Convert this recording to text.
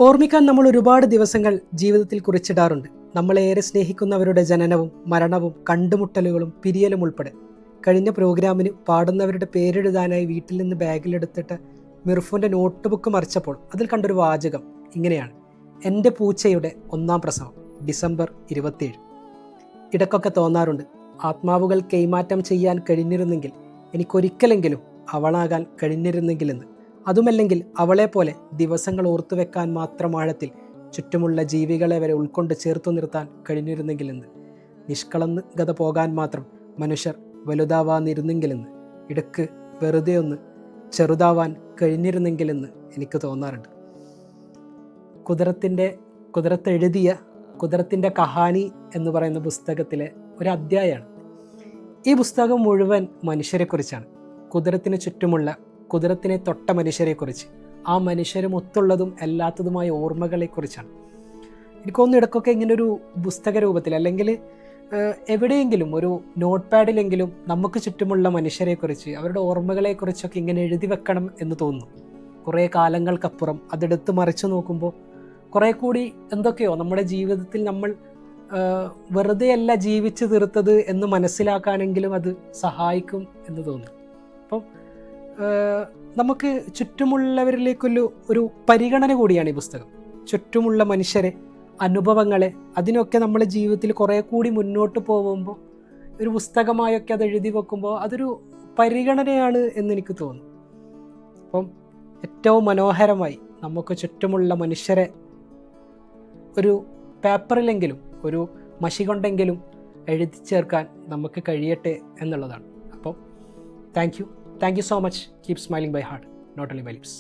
ഓർമ്മിക്കാൻ നമ്മൾ ഒരുപാട് ദിവസങ്ങൾ ജീവിതത്തിൽ കുറിച്ചിടാറുണ്ട്. നമ്മളേറെ സ്നേഹിക്കുന്നവരുടെ ജനനവും മരണവും കണ്ടുമുട്ടലുകളും പിരിയലും ഉൾപ്പെടെ. കഴിഞ്ഞ പ്രോഗ്രാമിന് പാടുന്നവരുടെ പേരെഴുതാനായി വീട്ടിൽ നിന്ന് ബാഗിലെടുത്തിട്ട് മിർഫുവിൻ്റെ നോട്ട് ബുക്ക് മറിച്ചപ്പോൾ അതിൽ കണ്ടൊരു വാചകം ഇങ്ങനെയാണ്: എൻ്റെ പൂച്ചയുടെ 1ാം പ്രസവം ഡിസംബർ 27. ഇടയ്ക്കൊക്കെ തോന്നാറുണ്ട്, ആത്മാവുകൾ കൈമാറ്റം ചെയ്യാൻ കഴിഞ്ഞിരുന്നെങ്കിൽ എനിക്കൊരിക്കലെങ്കിലും അവളാകാൻ കഴിഞ്ഞിരുന്നെങ്കിലെന്ന്. അതുമല്ലെങ്കിൽ അവളെപ്പോലെ ദിവസങ്ങൾ ഓർത്തുവെക്കാൻ മാത്രം ആഴത്തിൽ ചുറ്റുമുള്ള ജീവികളെ വരെ ഉൾക്കൊണ്ട് ചേർത്തു നിർത്താൻ കഴിഞ്ഞിരുന്നെങ്കിലെന്ന്. നിഷ്കളങ്കത പോകാൻ മാത്രം മനുഷ്യർ വലുതാവാനിരുന്നെങ്കിലെന്ന്. ഇടയ്ക്ക് വെറുതെ ഒന്ന് ചെറുതാവാൻ കഴിഞ്ഞിരുന്നെങ്കിലെന്ന് എനിക്ക് തോന്നാറുണ്ട്. കുതിരത്തെഴുതിയ കുതിരത്തിൻ്റെ കഹാനി എന്ന് പറയുന്ന പുസ്തകത്തിലെ ഒരു അധ്യായമാണ്. ഈ പുസ്തകം മുഴുവൻ മനുഷ്യരെക്കുറിച്ചാണ്. കുതിരത്തിന് ചുറ്റുമുള്ള, കുതിരത്തിനെ തൊട്ട മനുഷ്യരെക്കുറിച്ച്, ആ മനുഷ്യരും ഒത്തുള്ളതും അല്ലാത്തതുമായ ഓർമ്മകളെക്കുറിച്ചാണ്. എനിക്കൊന്നും ഇടയ്ക്കൊക്കെ ഇങ്ങനൊരു പുസ്തക രൂപത്തിൽ അല്ലെങ്കിൽ എവിടെയെങ്കിലും ഒരു നോട്ട് പാഡിലെങ്കിലും നമുക്ക് ചുറ്റുമുള്ള മനുഷ്യരെക്കുറിച്ച്, അവരുടെ ഓർമ്മകളെക്കുറിച്ചൊക്കെ ഇങ്ങനെ എഴുതി വെക്കണം എന്ന് തോന്നുന്നു. കുറേ കാലങ്ങൾക്കപ്പുറം അതെടുത്ത് മറിച്ച് നോക്കുമ്പോൾ കുറേ കൂടി എന്തൊക്കെയോ നമ്മുടെ ജീവിതത്തിൽ നമ്മൾ വെറുതെയല്ല ജീവിച്ചു തീർത്തത് എന്ന് മനസ്സിലാക്കാനെങ്കിലും അത് സഹായിക്കും എന്ന് തോന്നുന്നു. അപ്പം നമുക്ക് ചുറ്റുമുള്ളവരിലേക്കൊരു പരിഗണന കൂടിയാണ് ഈ പുസ്തകം. ചുറ്റുമുള്ള മനുഷ്യരെ, അനുഭവങ്ങളെ, അതിനൊക്കെ നമ്മുടെ ജീവിതത്തിൽ കുറേ കൂടി മുന്നോട്ട് പോകുമ്പോൾ ഒരു പുസ്തകമായൊക്കെ അത് എഴുതി വെക്കുമ്പോൾ അതൊരു പരിഗണനയാണ് എന്നെനിക്ക് തോന്നുന്നു. അപ്പം ഏറ്റവും മനോഹരമായി നമുക്ക് ചുറ്റുമുള്ള മനുഷ്യരെ ഒരു പേപ്പറിലെങ്കിലും, ഒരു മഷി കൊണ്ടെങ്കിലും എഴുതി ചേർക്കാൻ നമുക്ക് കഴിയട്ടെ എന്നുള്ളതാണ്. അപ്പം thank you so much. Keep smiling by heart, not only by lips.